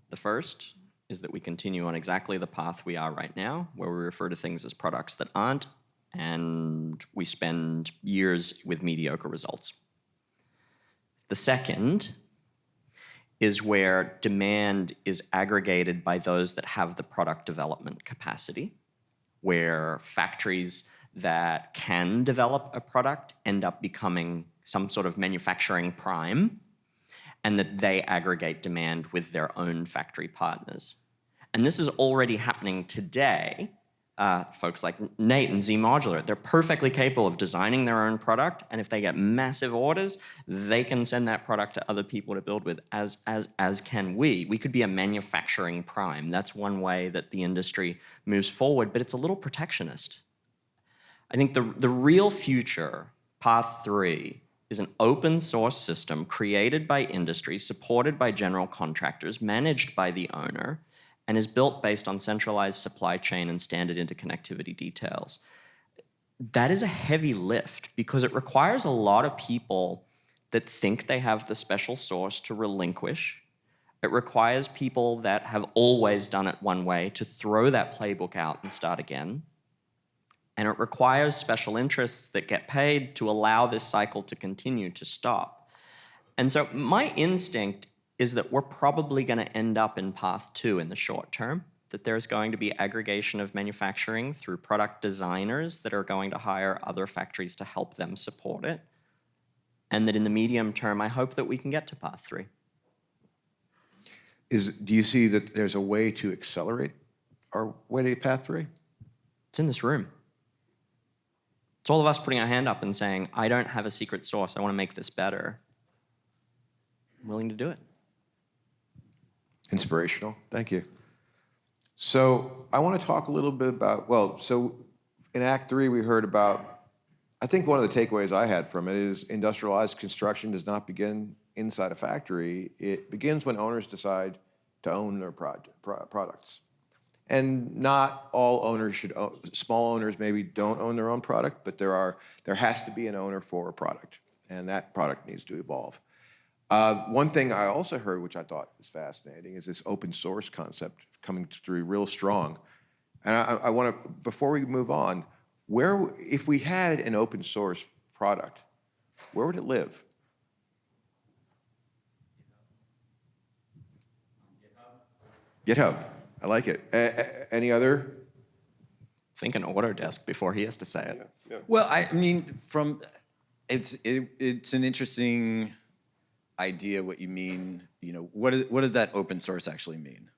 The first is that we continue on exactly the path we are right now, where we refer to things as products that aren't, and we spend years with mediocre results. The second is where demand is aggregated by those that have the product development capacity, where factories that can develop a product end up becoming some sort of manufacturing prime, and that they aggregate demand with their own factory partners. And this is already happening today. Folks like Nate and Z Modular, they're perfectly capable of designing their own product, and if they get massive orders, they can send that product to other people to build with, as can we. We could be a manufacturing prime. That's one way that the industry moves forward, but it's a little protectionist. I think the real future, path 3, is an open source system created by industry, supported by general contractors, managed by the owner, and is built based on centralized supply chain and standard interconnectivity details. That is a heavy lift, because it requires a lot of people that think they have the special sauce to relinquish. It requires people that have always done it one way to throw that playbook out and start again. And it requires special interests that get paid to allow this cycle to continue to stop. And so my instinct is that we're probably going to end up in path 2 in the short term, that there's going to be aggregation of manufacturing through product designers that are going to hire other factories to help them support it. And that in the medium term, I hope that we can get to path 3. Do you see that there's a way to accelerate our way to path 3? It's in this room. It's all of us putting our hand up and saying, I don't have a secret sauce. I want to make this better. I'm willing to do it. Inspirational. Thank you. So I want to talk a little bit about, so in Act 3, we heard about, I think one of the takeaways I had from it is industrialized construction does not begin inside a factory. It begins when owners decide to own their products. And not all owners should own, small owners maybe don't own their own product, but there has to be an owner for a product, and that product needs to evolve. One thing I also heard, which I thought is fascinating, is this open source concept coming through real strong. And I want to, before we move on, if we had an open source product, where would it live? GitHub. I like it. Any other? Think an Autodesk before he has to say it. Yeah. Well, I mean, it's an interesting idea what you mean. You know, what does that open source actually mean?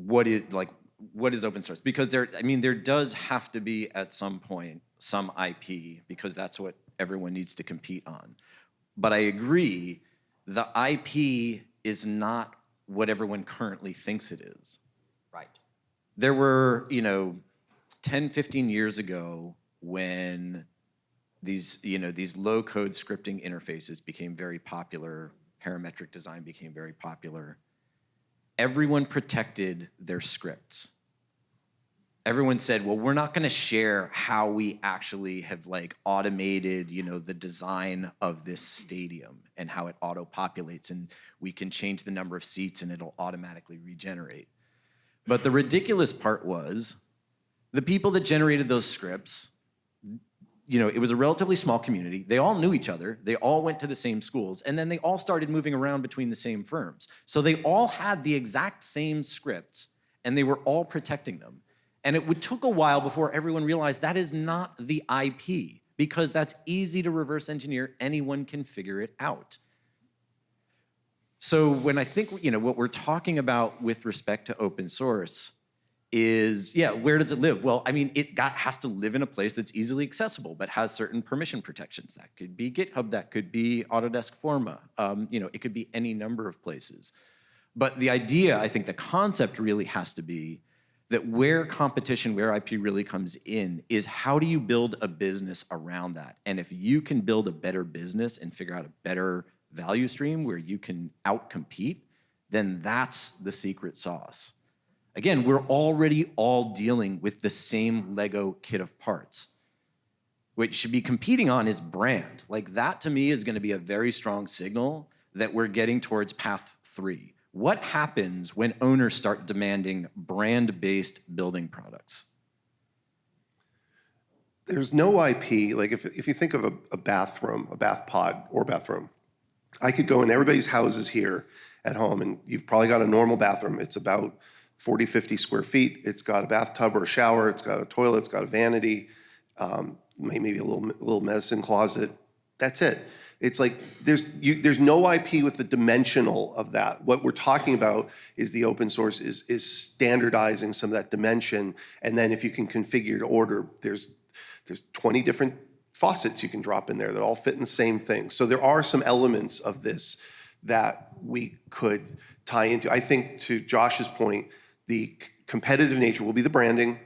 What is open source? Because there does have to be at some point some IP, because that's what everyone needs to compete on. But I agree, the IP is not what everyone currently thinks it is. Right. There were, 10, 15 years ago when these low-code scripting interfaces became very popular, parametric design became very popular, everyone protected their scripts. Everyone said, well, we're not going to share how we actually have automated, the design of this stadium and how it auto-populates, and we can change the number of seats and it'll automatically regenerate. But the ridiculous part was the people that generated those scripts, it was a relatively small community. They all knew each other. They all went to the same schools, and then they all started moving around between the same firms. So they all had the exact same scripts, and they were all protecting them. And it took a while before everyone realized that is not the IP, because that's easy to reverse engineer. Anyone can figure it out. So when I think, what we're talking about with respect to open source is, where does it live? Well, it has to live in a place that's easily accessible, but has certain permission protections. That could be GitHub, that could be Autodesk Forma. It could be any number of places. But the idea, I think the concept really has to be that where competition, where IP really comes in, is how do you build a business around that? And if you can build a better business and figure out a better value stream where you can outcompete, then that's the secret sauce. Again, we're already all dealing with the same Lego kit of parts. What you should be competing on is brand. That to me is going to be a very strong signal that we're getting towards path 3. What happens when owners start demanding brand-based building products? There's no IP. If you think of a bathroom, a bath pod or bathroom, I could go in everybody's houses here at home, and you've probably got a normal bathroom. It's about 40, 50 square feet. It's got a bathtub or a shower. It's got a toilet. It's got a vanity, maybe a little medicine closet. That's it. It's there's no IP with the dimensional of that. What we're talking about is the open source is standardizing some of that dimension, and then if you can configure to order, there's 20 different faucets you can drop in there that all fit in the same thing. So there are some elements of this that we could tie into. I think, to Josh's point, the competitive nature will be the branding,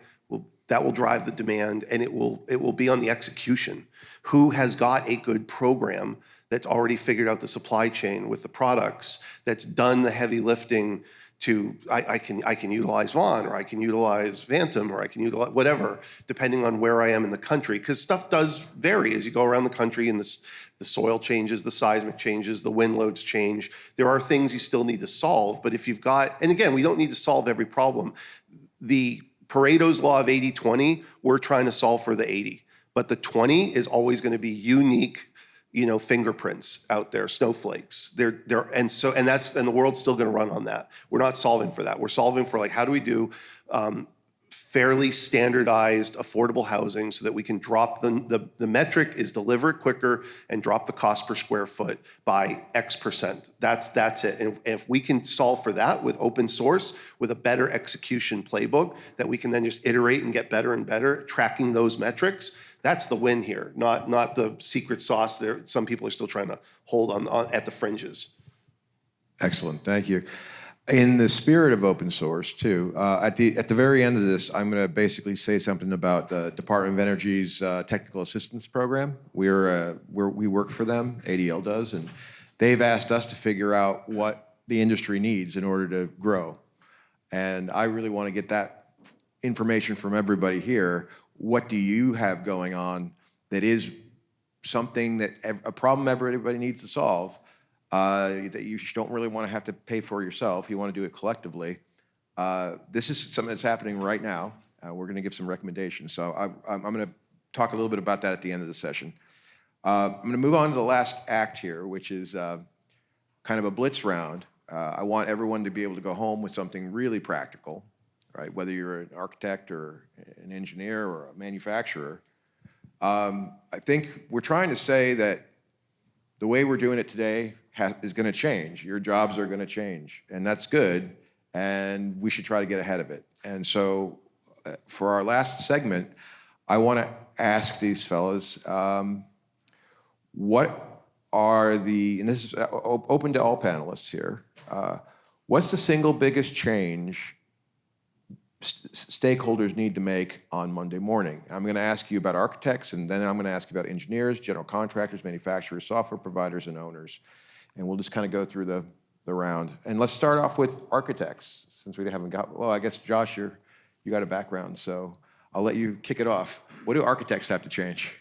that will drive the demand, and it will be on the execution. Who has got a good program that's already figured out the supply chain with the products, that's done the heavy lifting to, I can utilize Vaughan, or I can utilize Phantom, or I can utilize whatever, depending on where I am in the country, because stuff does vary as you go around the country, and the soil changes, the seismic changes, the wind loads change. There are things you still need to solve, but if you've got, and again, we don't need to solve every problem. The Pareto's law of 80-20, we're trying to solve for the 80, but the 20 is always going to be unique, fingerprints out there, snowflakes. And the world's still going to run on that. We're not solving for that. We're solving for like, how do we do fairly standardized, affordable housing so that we can drop the metric is deliver it quicker and drop the cost per square foot by X%. That's it. And if we can solve for that with open source, with a better execution playbook that we can then just iterate and get better and better, tracking those metrics, that's the win here, not the secret sauce there. Some people are still trying to hold on at the fringes. Excellent, thank you. In the spirit of open source, too, at the very end of this, I'm going to basically say something about the Department of Energy's technical assistance program. We work for them, ADL does, and they've asked us to figure out what the industry needs in order to grow. And I really want to get that information from everybody here. What do you have going on that is something that a problem everybody needs to solve? That you don't really want to have to pay for yourself. You want to do it collectively. This is something that's happening right now. We're going to give some recommendations. So I'm going to talk a little bit about that at the end of the session. I'm going to move on to the last act here, which is kind of a blitz round. I want everyone to be able to go home with something really practical, right? Whether you're an architect or an engineer or a manufacturer. I think we're trying to say that the way we're doing it today is going to change. Your jobs are going to change, and that's good, and we should try to get ahead of it. And so for our last segment, I want to ask these fellas, what are and this is open to all panelists here, what's the single biggest change stakeholders need to make on Monday morning? I'm going to ask you about architects, and then I'm going to ask you about engineers, general contractors, manufacturers, software providers, and owners. And we'll just kind of go through the round. And let's start off with architects, since we haven't got, well, I guess, Josh, you got a background, so I'll let you kick it off. What do architects have to change?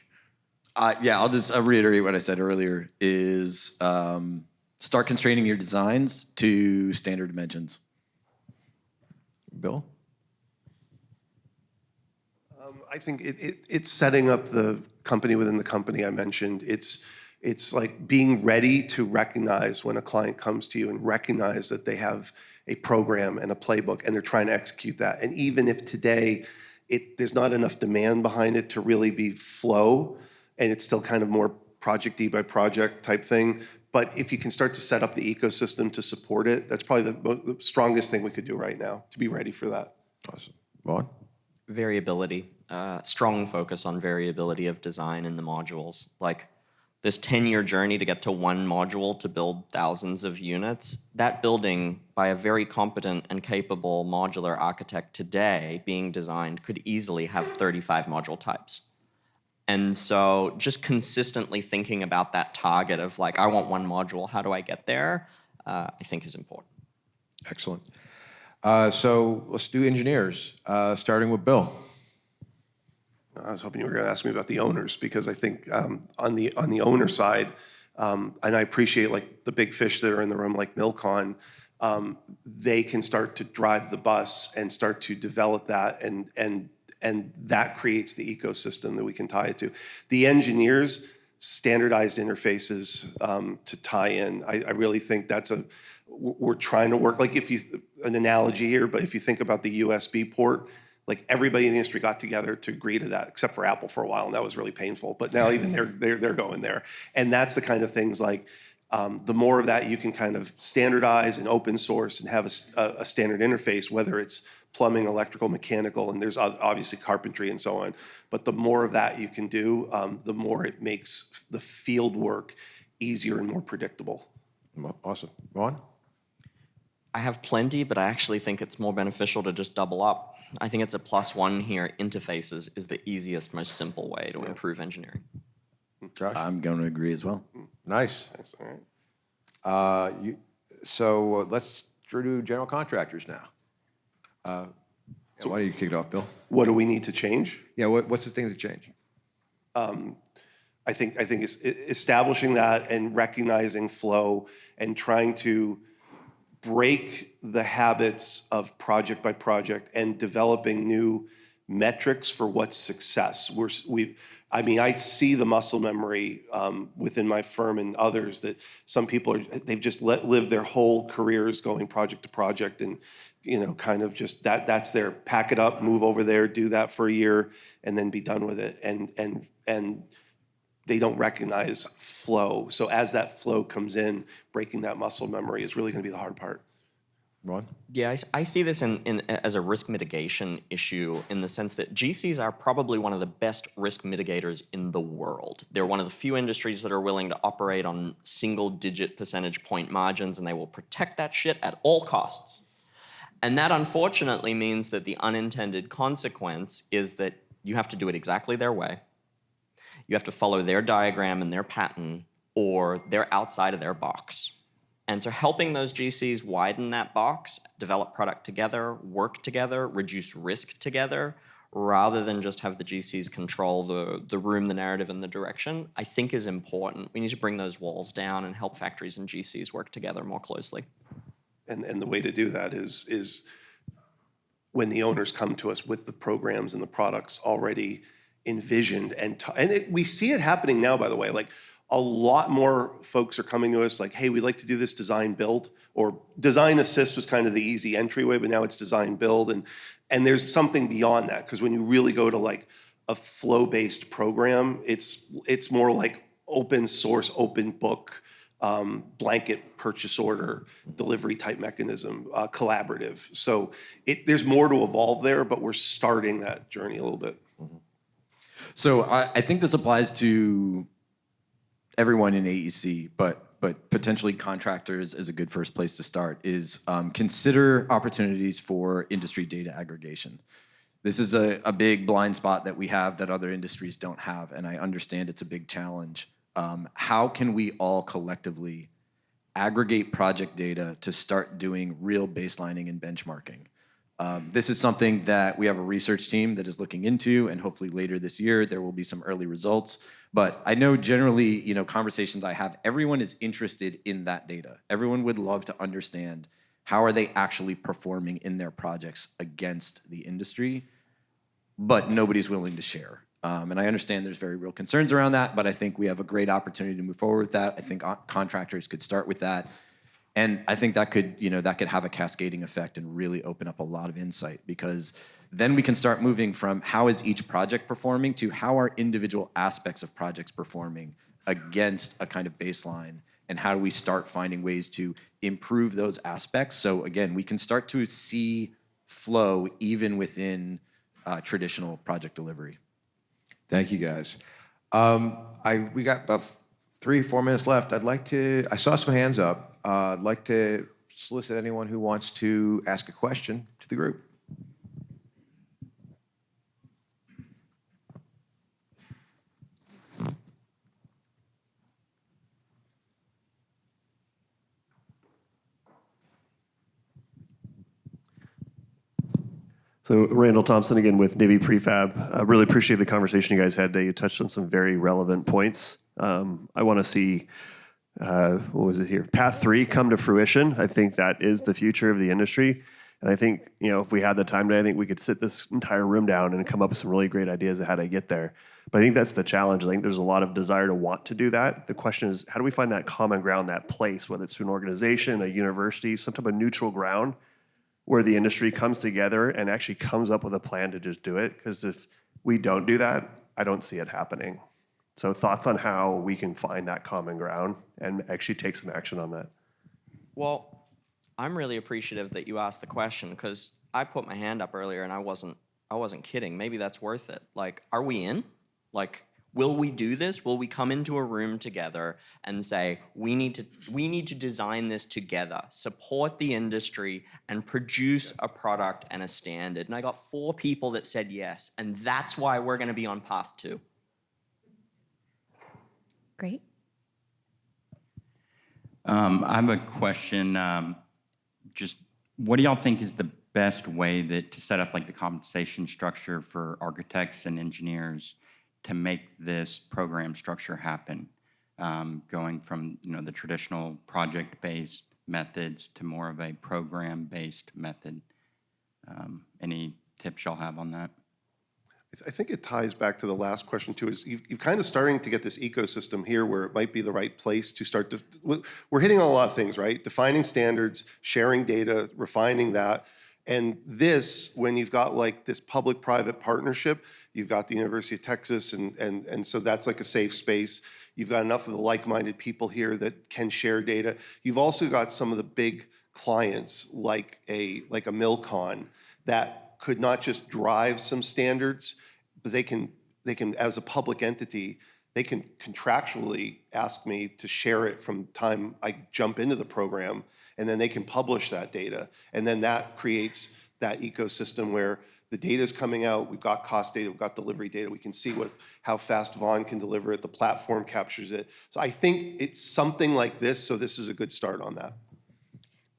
Yeah, I'll just reiterate what I said earlier, is start constraining your designs to standard dimensions. Bill? I think it's setting up the company within the company I mentioned. It's like being ready to recognize when a client comes to you and recognize that they have a program and a playbook and they're trying to execute that. And even if today there's not enough demand behind it to really be flow, and it's still kind of more project-y by project type thing, but if you can start to set up the ecosystem to support it, that's probably the strongest thing we could do right now to be ready for that. Awesome. Vaughan? Variability, strong focus on variability of design in the modules. Like this 10-year journey to get to one module to build thousands of units, that building by a very competent and capable modular architect today being designed could easily have 35 module types. And so just consistently thinking about that target of like, I want one module, how do I get there, I think is important. Excellent. So let's do engineers, starting with Bill. I was hoping you were going to ask me about the owners, because I think on the owner side, and I appreciate like the big fish that are in the room like Milcon, they can start to drive the bus and start to develop that, and that creates the ecosystem that we can tie it to. The engineers, standardized interfaces to tie in. I really think we're trying to work, like an analogy here, but if you think about the USB port, like everybody in the industry got together to agree to that, except for Apple for a while, and that was really painful. But now even they're going there, and that's the kind of things like the more of that you can kind of standardize and open source and have a standard interface, whether it's plumbing, electrical, mechanical, and there's obviously carpentry and so on. But the more of that you can do, the more it makes the field work easier and more predictable. Awesome. Vaughan? I have plenty, but I actually think it's more beneficial to just double up. I think it's a +1 here. Interfaces is the easiest, most simple way to improve engineering. Josh? I'm going to agree as well. Nice. All right. So let's do general contractors now. So why don't you kick it off, Bill? What do we need to change? Yeah, what's the thing to change? I think it's establishing that and recognizing flow and trying to break the habits of project by project and developing new metrics for what's success. I see the muscle memory within my firm and others that some people they've just lived their whole careers going project to project, and kind of just that's their pack it up, move over there, do that for a year, and then be done with it. And they don't recognize flow. So as that flow comes in, breaking that muscle memory is really going to be the hard part. Ron? Yeah, I see this as a risk mitigation issue in the sense that GCs are probably one of the best risk mitigators in the world. They're one of the few industries that are willing to operate on single-digit percentage point margins, and they will protect that shit at all costs. And that unfortunately means that the unintended consequence is that you have to do it exactly their way. You have to follow their diagram and their pattern, or they're outside of their box. And so helping those GCs widen that box, develop product together, work together, reduce risk together, rather than just have the GCs control the room, the narrative, and the direction, I think is important. We need to bring those walls down and help factories and GCs work together more closely. And the way to do that is when the owners come to us with the programs and the products already envisioned, we see it happening now, by the way. Like, a lot more folks are coming to us like, hey, we'd like to do this design build, or design assist was kind of the easy entryway, but now it's design build. And there's something beyond that, because when you really go to like a flow-based program, it's more like open source, open book, blanket purchase order, delivery type mechanism, collaborative. So there's more to evolve there, but we're starting that journey a little bit. Mm-hmm. So I think this applies to everyone in AEC, but potentially contractors is a good first place to start, is consider opportunities for industry data aggregation. This is a big blind spot that we have that other industries don't have, and I understand it's a big challenge. How can we all collectively aggregate project data to start doing real baselining and benchmarking? This is something that we have a research team that is looking into, and hopefully later this year there will be some early results. But I know generally, conversations I have, everyone is interested in that data. Everyone would love to understand how are they actually performing in their projects against the industry, but nobody's willing to share. And I understand there's very real concerns around that, but I think we have a great opportunity to move forward with that. I think contractors could start with that. And I think that could have a cascading effect and really open up a lot of insight, because then we can start moving from how is each project performing to how are individual aspects of projects performing against a kind of baseline, and how do we start finding ways to improve those aspects. So again, we can start to see flow even within traditional project delivery. Thank you, guys. We got about 3-4 minutes left. I saw some hands up. I'd like to solicit anyone who wants to ask a question to the group. So Randall Thompson again with Navy Prefab. I really appreciate the conversation you guys had today. You touched on some very relevant points. I want to see, what was it here? Path 3 come to fruition. I think that is the future of the industry. And I think, if we had the time today, I think we could sit this entire room down and come up with some really great ideas of how to get there. But I think that's the challenge. I think there's a lot of desire to want to do that. The question is, how do we find that common ground, that place, whether it's an organization, a university, some type of neutral ground, where the industry comes together and actually comes up with a plan to just do it? Because if we don't do that, I don't see it happening. So thoughts on how we can find that common ground and actually take some action on that? Well, I'm really appreciative that you asked the question, because I put my hand up earlier and I wasn't kidding. Maybe that's worth it. Like, are we in? Like, will we do this? Will we come into a room together and say, we need to design this together, support the industry, and produce a product and a standard? And I got 4 people that said yes, and that's why we're going to be on path 2. Great. I have a question. Just what do y'all think is the best way to set up like the compensation structure for architects and engineers to make this program structure happen, going from the traditional project-based methods to more of a program-based method? Any tips y'all have on that? I think it ties back to the last question too, is you've kind of starting to get this ecosystem here where it might be the right place to start to, we're hitting on a lot of things, right? Defining standards, sharing data, refining that. And this, when you've got like this public-private partnership, you've got the University of Texas, and so that's like a safe space. You've got enough of the like-minded people here that can share data. You've also got some of the big clients like a Milcon that could not just drive some standards, but they can, as a public entity, they can contractually ask me to share it from time I jump into the program, and then they can publish that data. And then that creates that ecosystem where the data is coming out, we've got cost data, we've got delivery data, we can see how fast Vaughan can deliver it, the platform captures it. So I think it's something like this, so this is a good start on that.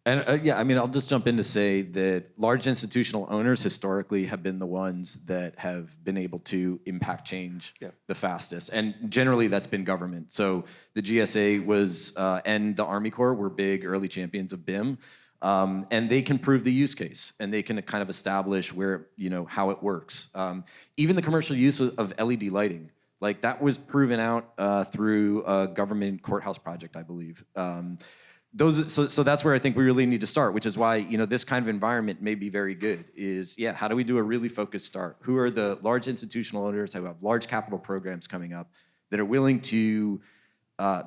And yeah, I mean, I'll just jump in to say that large institutional owners historically have been the ones that have been able to impact change the fastest. And generally that's been government. So the GSA was, and the Army Corps were big early champions of BIM. And they can prove the use case and they can kind of establish where, how it works. Even the commercial use of LED lighting, like that was proven out through a government courthouse project, I believe. So that's where I think we really need to start, which is why, this kind of environment may be very good is, how do we do a really focused start? Who are the large institutional owners who have large capital programs coming up that are willing to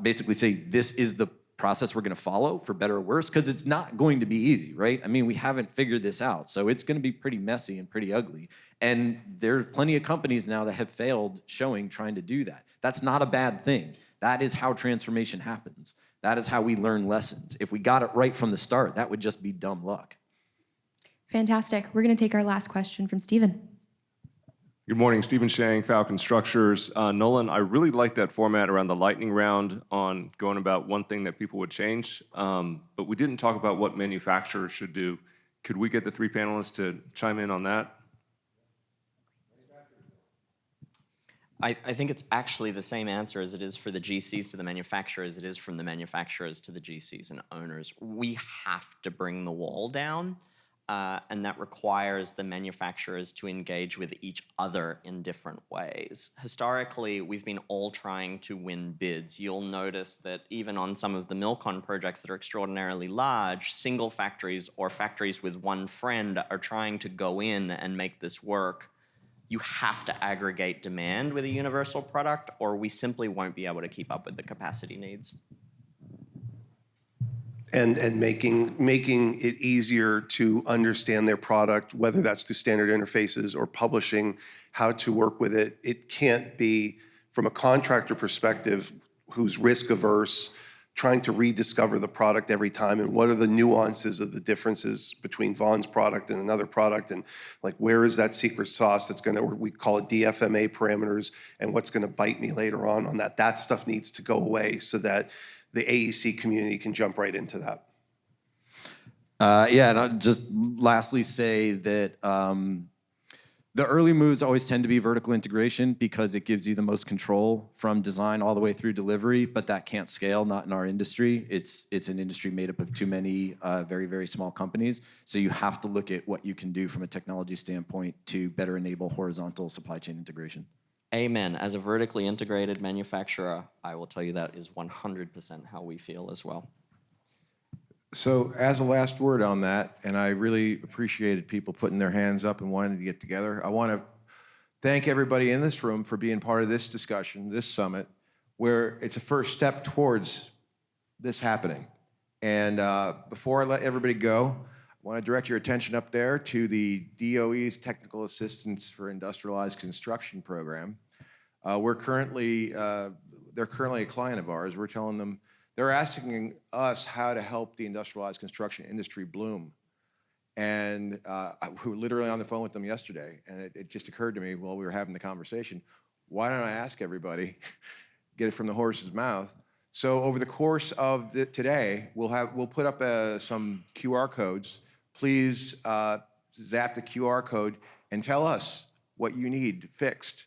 basically say, this is the process we're gonna follow for better or worse? Because it's not going to be easy, right? I mean, we haven't figured this out. So it's gonna be pretty messy and pretty ugly. And there are plenty of companies now that have failed trying to do that. That's not a bad thing. That is how transformation happens. That is how we learn lessons. If we got it right from the start, that would just be dumb luck. Fantastic. We're going to take our last question from Stephen. Good morning, Stephen Shang, Falcon Structures. Nolan, I really like that format around the lightning round on going about one thing that people would change, but we didn't talk about what manufacturers should do. Could we get the three panelists to chime in on that? I think it's actually the same answer as it is for the GCs to the manufacturers, it is from the manufacturers to the GCs and owners. We have to bring the wall down, and that requires the manufacturers to engage with each other in different ways. Historically, we've been all trying to win bids. You'll notice that even on some of the Milcon projects that are extraordinarily large, single factories or factories with one friend are trying to go in and make this work. You have to aggregate demand with a universal product, or we simply won't be able to keep up with the capacity needs. And making it easier to understand their product, whether that's through standard interfaces or publishing, how to work with it. It can't be, from a contractor perspective, who's risk averse, trying to rediscover the product every time, and what are the nuances of the differences between Vaughan's product and another product, and like where is that secret sauce that's gonna, we call it DFMA parameters, and what's gonna bite me later on that. That stuff needs to go away so that the AEC community can jump right into that. And I'll just lastly say that the early moves always tend to be vertical integration because it gives you the most control from design all the way through delivery, but that can't scale, not in our industry. It's an industry made up of too many very, very small companies. So you have to look at what you can do from a technology standpoint to better enable horizontal supply chain integration. Amen. As a vertically integrated manufacturer, I will tell you that is 100% how we feel as well. So as a last word on that, and I really appreciated people putting their hands up and wanting to get together, I want to thank everybody in this room for being part of this discussion, this summit, where it's a first step towards this happening. And before I let everybody go, I want to direct your attention up there to the DOE's Technical Assistance for Industrialized Construction program. They're currently a client of ours. We're telling them, they're asking us how to help the industrialized construction industry bloom. And we were literally on the phone with them yesterday, and it just occurred to me while we were having the conversation, why don't I ask everybody, get it from the horse's mouth? So over the course of today, we'll put up some QR codes. Please zap the QR code and tell us what you need fixed.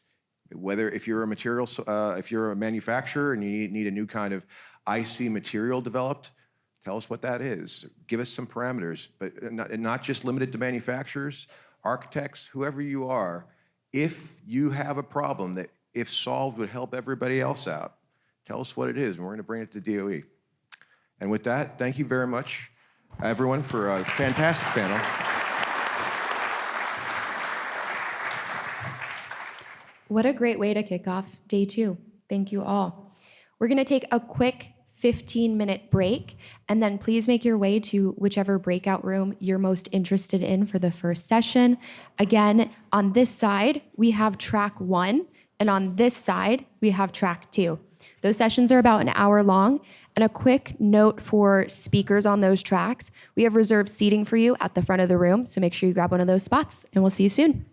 Whether if you're a manufacturer and you need a new kind of IC material developed, tell us what that is. Give us some parameters, but not just limited to manufacturers, architects, whoever you are. If you have a problem that, if solved, would help everybody else out, tell us what it is, and we're going to bring it to DOE. And with that, thank you very much, everyone, for a fantastic panel. What a great way to kick off day 2. Thank you all. We're going to take a quick 15-minute break, and then please make your way to whichever breakout room you're most interested in for the first session. Again, on this side, we have track 1, and on this side, we have track 2. Those sessions are about an hour long, and a quick note for speakers on those tracks, we have reserved seating for you at the front of the room, so make sure you grab one of those spots, and we'll see you soon.